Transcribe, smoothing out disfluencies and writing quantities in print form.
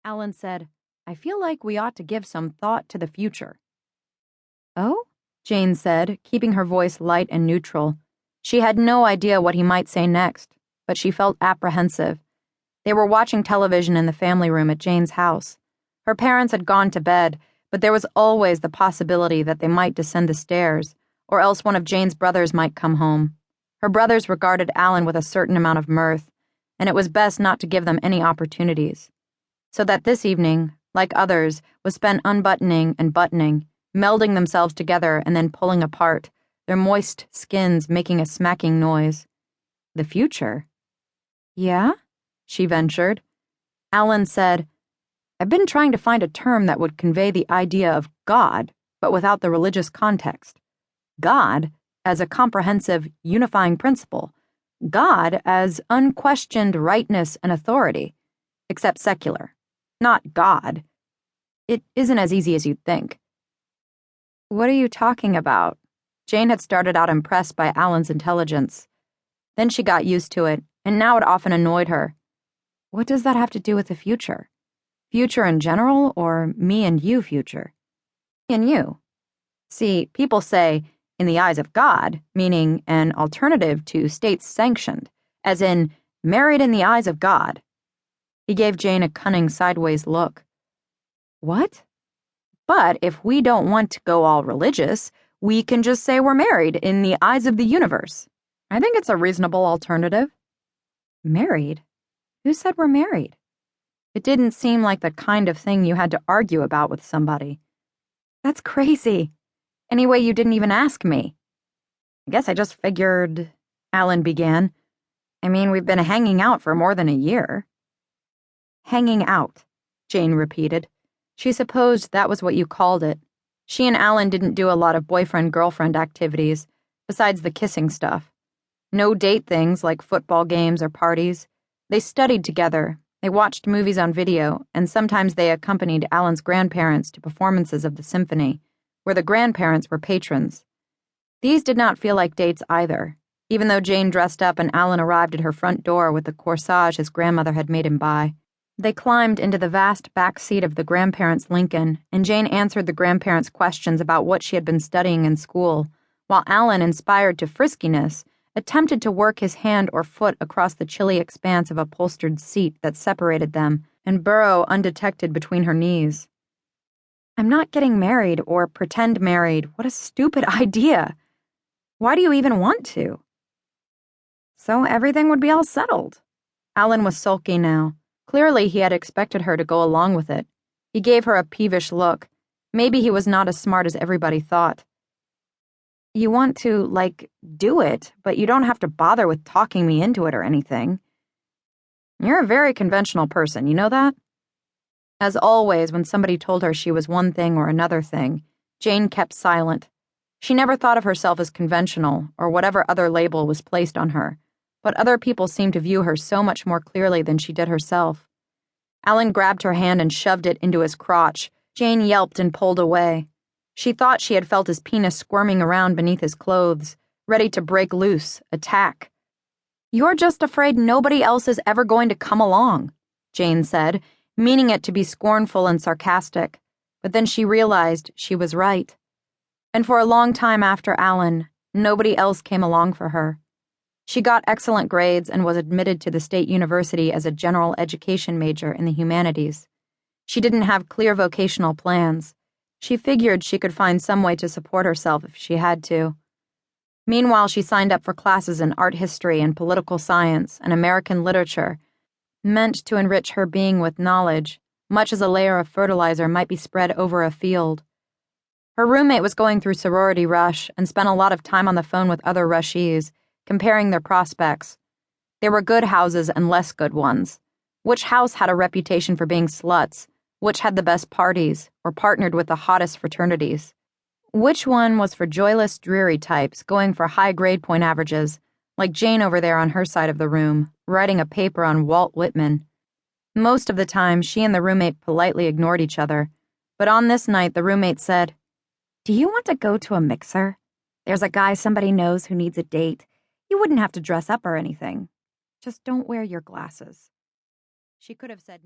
Alan said, "I feel like we ought to give some thought to the future." "Oh?" Jane said, keeping her voice light and neutral. She had no idea what he might say next, but she felt apprehensive. They were watching television in the family room at Jane's house. Her parents had gone to bed, but there was always the possibility that they might descend the stairs, or else one of Jane's brothers might come home. Her brothers regarded Alan with a certain amount of mirth, and it was best not to give them any opportunities. So that this evening, like others, was spent unbuttoning and buttoning, melding themselves together and then pulling apart, their moist skins making a smacking noise. The future? Yeah? She ventured. Alan said, "I've been trying to find a term that would convey the idea of God, but without the religious context. God as a comprehensive, unifying principle. God as unquestioned rightness and authority, except secular. Not God. It isn't as easy as you'd think." "What are you talking about?" Jane had started out impressed by Alan's intelligence. Then she got used to it, and now it often annoyed her. "What does that have to do with the future? Future in general, or me and you future?" "Me and you. See, people say, in the eyes of God, meaning an alternative to state-sanctioned, as in, married in the eyes of God." He gave Jane a cunning sideways look. "What?" "But if we don't want to go all religious, we can just say we're married in the eyes of the universe. I think it's a reasonable alternative." "Married? Who said we're married?" It didn't seem like the kind of thing you had to argue about with somebody. "That's crazy. Anyway, you didn't even ask me." "I guess I just figured," Alan began. "I mean, we've been hanging out for more than a year." "Hanging out," Jane repeated. She supposed that was what you called it. She and Alan didn't do a lot of boyfriend-girlfriend activities, besides the kissing stuff. No date things like football games or parties. They studied together, they watched movies on video, and sometimes they accompanied Alan's grandparents to performances of the symphony, where the grandparents were patrons. These did not feel like dates either, even though Jane dressed up and Alan arrived at her front door with the corsage his grandmother had made him buy. They climbed into the vast back seat of the grandparents' Lincoln, and Jane answered the grandparents' questions about what she had been studying in school, while Alan, inspired to friskiness, attempted to work his hand or foot across the chilly expanse of upholstered seat that separated them and burrow undetected between her knees. "I'm not getting married or pretend married. What a stupid idea. Why do you even want to?" "So everything would be all settled." Alan was sulky now. Clearly he had expected her to go along with it. He gave her a peevish look. Maybe he was not as smart as everybody thought. "You want to, do it, but you don't have to bother with talking me into it or anything." "You're a very conventional person, you know that?" As always, when somebody told her she was one thing or another thing, Jane kept silent. She never thought of herself as conventional, or whatever other label was placed on her, but other people seemed to view her so much more clearly than she did herself. Alan grabbed her hand and shoved it into his crotch. Jane yelped and pulled away. She thought she had felt his penis squirming around beneath his clothes, ready to break loose, attack. "You're just afraid nobody else is ever going to come along," Jane said, meaning it to be scornful and sarcastic, but then she realized she was right. And for a long time after Alan, nobody else came along for her. She got excellent grades and was admitted to the state university as a general education major in the humanities. She didn't have clear vocational plans. She figured she could find some way to support herself if she had to. Meanwhile, she signed up for classes in art history and political science and American literature, meant to enrich her being with knowledge, much as a layer of fertilizer might be spread over a field. Her roommate was going through sorority rush and spent a lot of time on the phone with other rushees, comparing their prospects. There were good houses and less good ones. Which house had a reputation for being sluts? Which had the best parties, or partnered with the hottest fraternities? Which one was for joyless, dreary types going for high grade point averages, like Jane over there on her side of the room, writing a paper on Walt Whitman? Most of the time, she and the roommate politely ignored each other, but on this night the roommate said, "Do you want to go to a mixer? There's a guy somebody knows who needs a date. You wouldn't have to dress up or anything. Just don't wear your glasses." She could have said no.